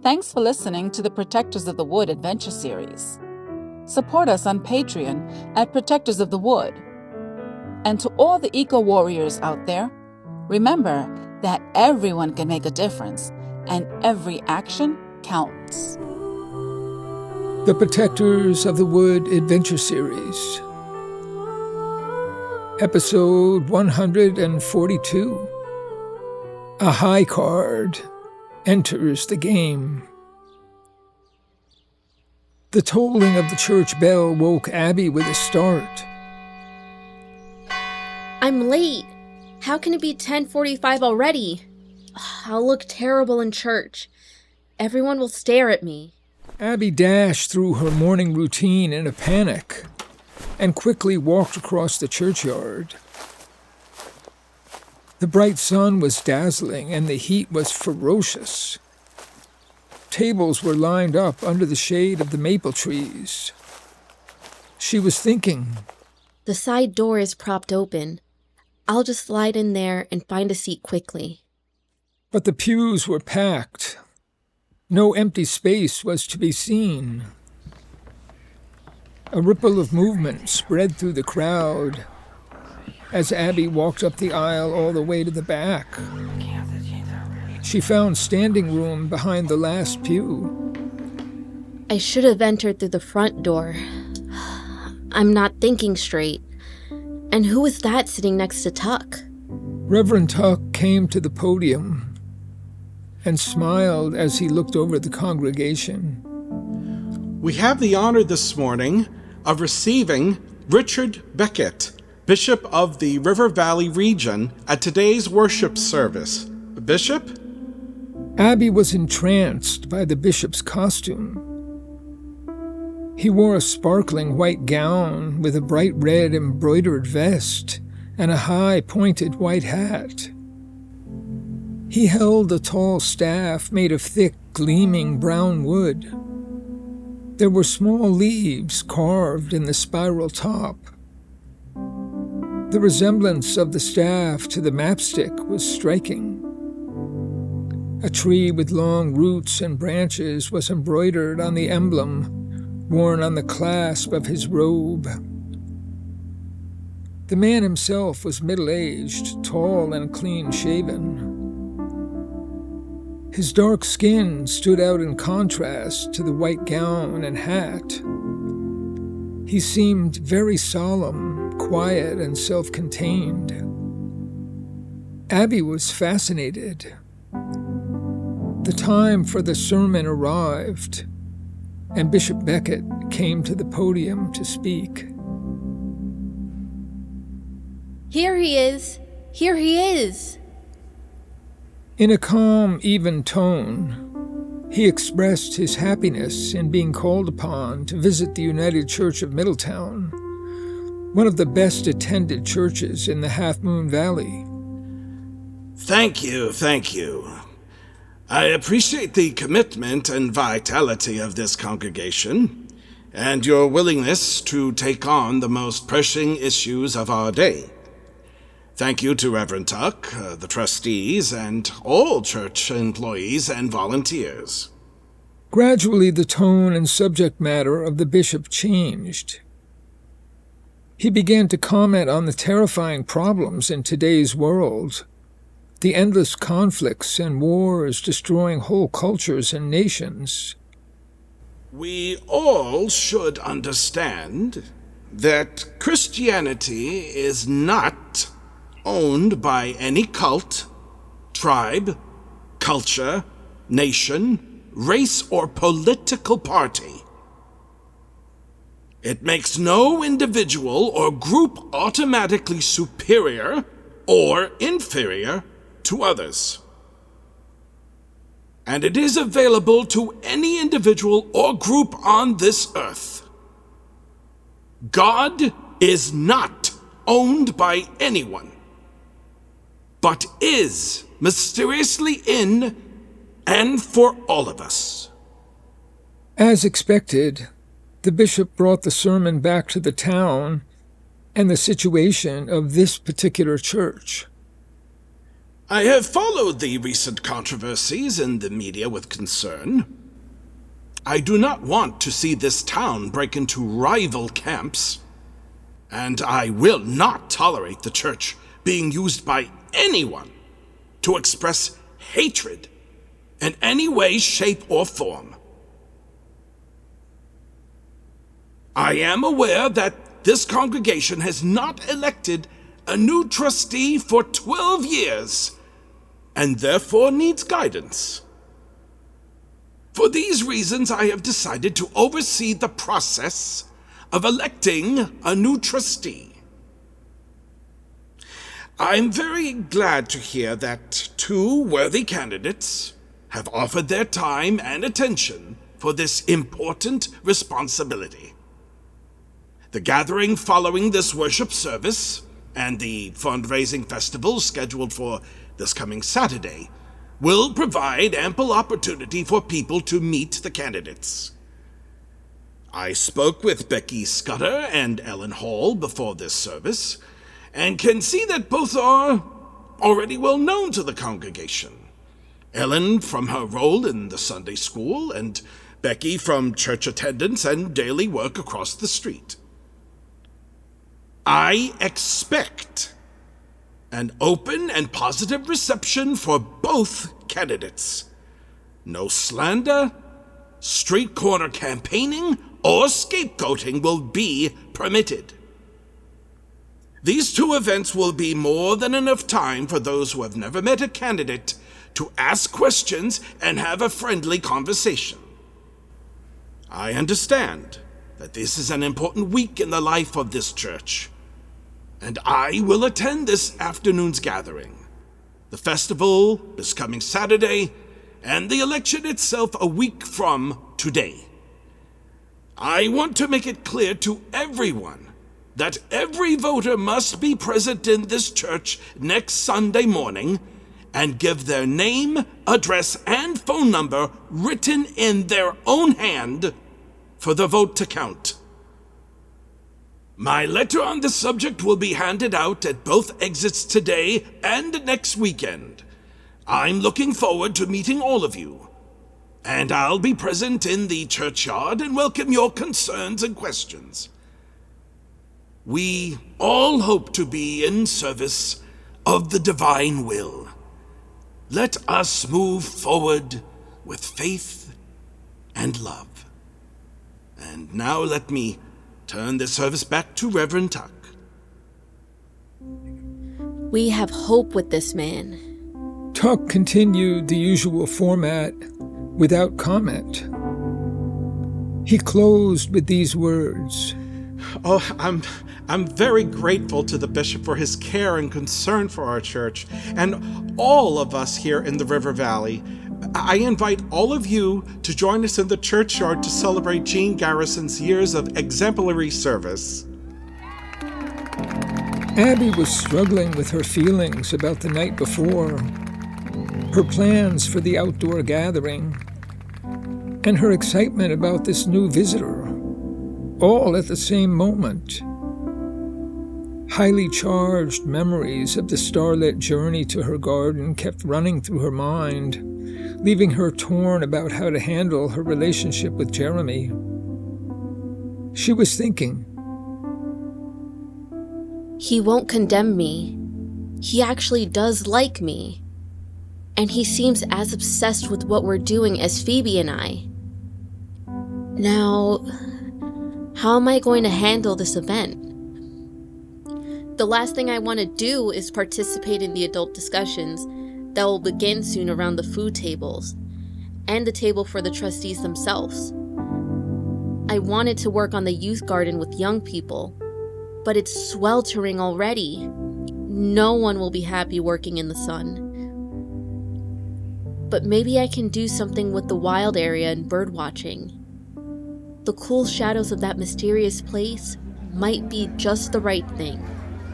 Thanks for listening to the Protectors of the Wood Adventure Series. Support us on Patreon at Protectors of the Wood. And to all the eco-warriors out there, remember that everyone can make a difference, and every action counts. The Protectors of the Wood Adventure Series. Episode 142. A high card enters the game. The tolling of the church bell woke Abby with a start. I'm late. How can it be 10:45 already? I'll look terrible in church. Everyone will stare at me. Abby dashed through her morning routine in a panic and quickly walked across the churchyard. The bright sun was dazzling and the heat was ferocious. Tables were lined up under the shade of the maple trees. She was thinking, The side door is propped open. I'll just slide in there and find a seat quickly. But the pews were packed. No empty space was to be seen. A ripple of movement spread through the crowd as Abby walked up the aisle all the way to the back. She found standing room behind the last pew. I should have entered through the front door. I'm not thinking straight. And who was that sitting next to Tuck? Reverend Tuck came to the podium and smiled as he looked over the congregation. We have the honor this morning of receiving Richard Beckett, Bishop of the River Valley region, at today's worship service. Bishop? Abby was entranced by the bishop's costume. He wore a sparkling white gown with a bright red embroidered vest and a high pointed white hat. He held a tall staff made of thick, gleaming brown wood. There were small leaves carved in the spiral top. The resemblance of the staff to the mapstick was striking. A tree with long roots and branches was embroidered on the emblem worn on the clasp of his robe. The man himself was middle-aged, tall and clean-shaven. His dark skin stood out in contrast to the white gown and hat. He seemed very solemn, quiet, and self-contained. Abby was fascinated. The time for the sermon arrived, and Bishop Beckett came to the podium to speak. Here he is! Here he is! In a calm, even tone, he expressed his happiness in being called upon to visit the United Church of Middletown, one of the best-attended churches in the Half Moon Valley. Thank you. I appreciate the commitment and vitality of this congregation, and your willingness to take on the most pressing issues of our day. Thank you to Reverend Tuck, the trustees, and all church employees and volunteers. Gradually, the tone and subject matter of the bishop changed. He began to comment on the terrifying problems in today's world, the endless conflicts and wars destroying whole cultures and nations. We all should understand that Christianity is not owned by any cult, tribe, culture, nation, race, or political party. It makes no individual or group automatically superior or inferior to others. And it is available to any individual or group on this earth. God is not owned by anyone, but is mysteriously in and for all of us. As expected, the bishop brought the sermon back to the town and the situation of this particular church. I have followed the recent controversies in the media with concern. I do not want to see this town break into rival camps, and I will not tolerate the church being used by anyone to express hatred in any way, shape, or form. I am aware that this congregation has not elected a new trustee for 12 years, and therefore needs guidance. For these reasons, I have decided to oversee the process of electing a new trustee. I'm very glad to hear that 2 worthy candidates have offered their time and attention for this important responsibility. The gathering following this worship service and the fundraising festival scheduled for this coming Saturday will provide ample opportunity for people to meet the candidates. I spoke with Becky Scudder and Ellen Hall before this service, and can see that both are already well known to the congregation. Ellen from her role in the Sunday school, and Becky from church attendance and daily work across the street. I expect an open and positive reception for both candidates. No slander, street corner campaigning, or scapegoating will be permitted. These 2 events will be more than enough time for those who have never met a candidate to ask questions and have a friendly conversation. I understand that this is an important week in the life of this church, and I will attend this afternoon's gathering, the festival this coming Saturday, and the election itself a week from today. I want to make it clear to everyone that every voter must be present in this church next Sunday morning and give their name, address, and phone number written in their own hand for the vote to count. My letter on this subject will be handed out at both exits today and next weekend. I'm looking forward to meeting all of you, and I'll be present in the churchyard and welcome your concerns and questions. We all hope to be in service of the divine will. Let us move forward with faith and love. And now let me turn the service back to Reverend Tuck. We have hope with this man. Tuck continued the usual format without comment. He closed with these words. Oh, I'm very grateful to the bishop for his care and concern for our church and all of us here in the River Valley. I invite all of you to join us in the churchyard to celebrate Jean Garrison's years of exemplary service. Abby was struggling with her feelings about the night before, her plans for the outdoor gathering, and her excitement about this new visitor, all at the same moment. Highly charged memories of the starlit journey to her garden kept running through her mind, leaving her torn about how to handle her relationship with Jeremy. She was thinking, He won't condemn me. He actually does like me. And he seems as obsessed with what we're doing as Phoebe and I. Now, how am I going to handle this event? The last thing I want to do is participate in the adult discussions that will begin soon around the food tables and the table for the trustees themselves. I wanted to work on the youth garden with young people, but it's sweltering already. No one will be happy working in the sun. But maybe I can do something with the wild area and bird watching. The cool shadows of that mysterious place might be just the right thing.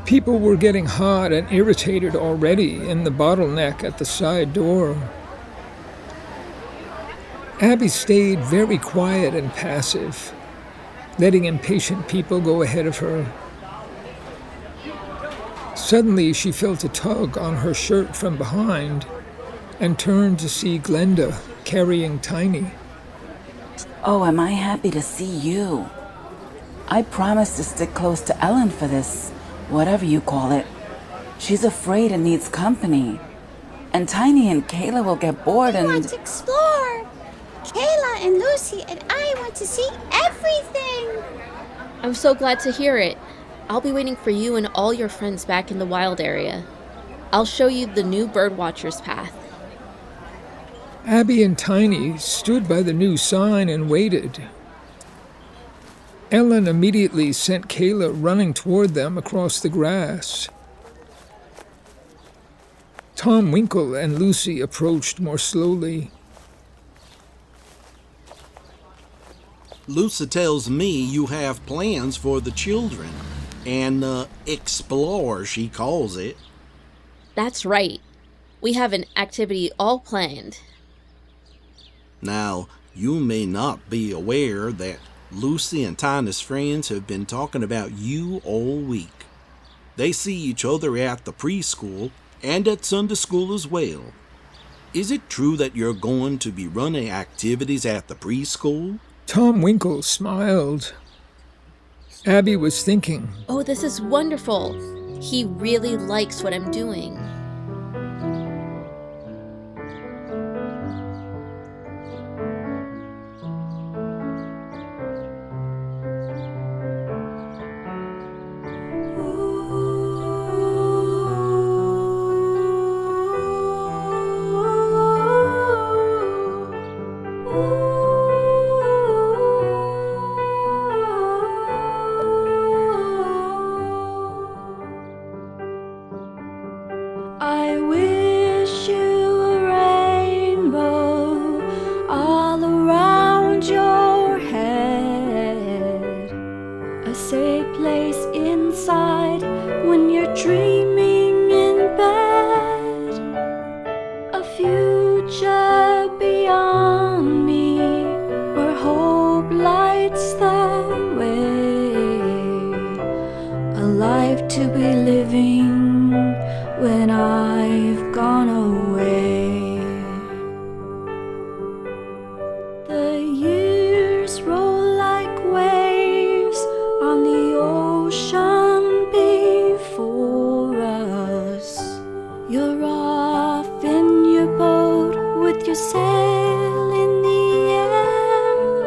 people were getting hot and irritated already in the bottleneck at the side door. Abby stayed very quiet and passive, letting impatient people go ahead of her. Suddenly, she felt a tug on her shirt from behind and turned to see Glenda carrying Tiny. Oh, am I happy to see you. I promised to stick close to Ellen for this, whatever you call it. She's afraid and needs company. And Tiny and Kayla will get bored and... I want to explore. Kayla and Lucy and I want to see everything. I'm so glad to hear it. I'll be waiting for you and all your friends back in the wild area. I'll show you the new birdwatcher's path. Abby and Tiny stood by the new sign and waited. Ellen immediately sent Kayla running toward them across the grass. Tom Winkle and Lucy approached more slowly. Lucy tells me you have plans for the children. An explore, she calls it. That's right. We have an activity all planned. Now, you may not be aware that Lucy and Tiny's friends have been talking about you all week. They see each other at the preschool and at Sunday school as well. Is it true that you're going to be running activities at the preschool? Tom Winkle smiled. Abby was thinking, Oh, this is wonderful. He really likes what I'm doing. I wish you a rainbow all around your head, a safe place inside when you're dreaming in bed, a future beyond me where hope lights the way, a life to be living when I've gone away. The years roll like waves on the ocean before us. You're off in your boat with your sail in the air.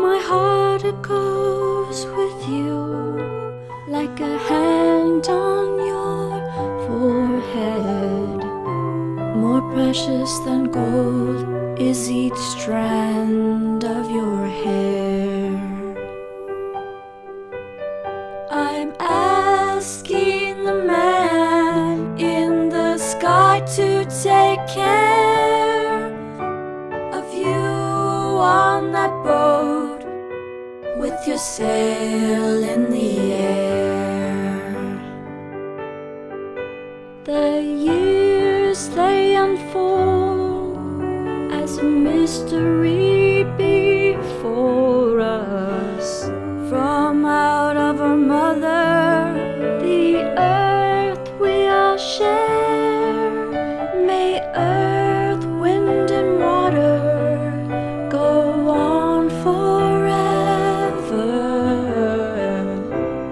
My heart, it goes with you like a hand on your forehead. More precious than gold is each strand of your hair. I'm asking the man in the sky to take care of you on that boat with your sail in the air. The years, they unfold as a mystery before us. From out of our mother, the earth we all share. May earth, wind, and water go on forever.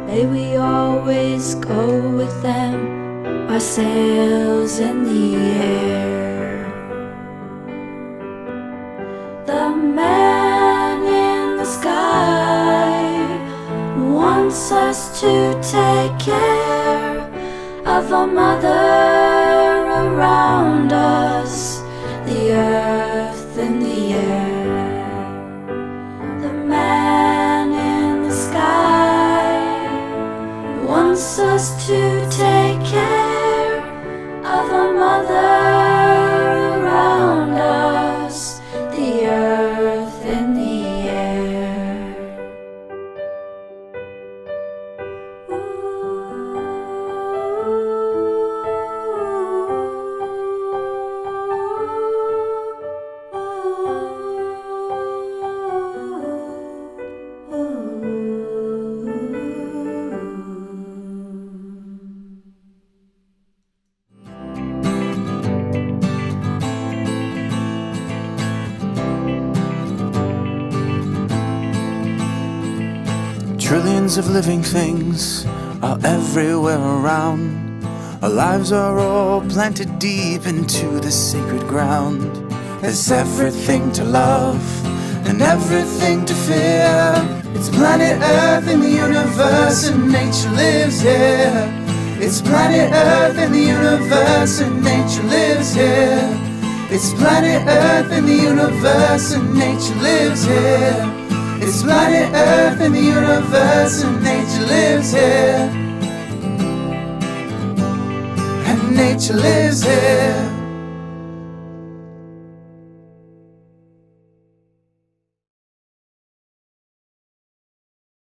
May we always go with them, our sails in the air. The man in the sky wants us to take care of our mother around us, the earth in the air. The man in the sky wants us to take care of our mother around us, the earth in the air. Trillions of living things are everywhere around. Our lives are all planted deep into the sacred ground. There's everything to love and everything to fear. It's planet Earth in the universe and nature lives here. It's planet Earth in the universe and nature lives here. It's planet Earth in the universe and nature lives here. It's planet Earth in the universe and nature lives here. And nature lives here.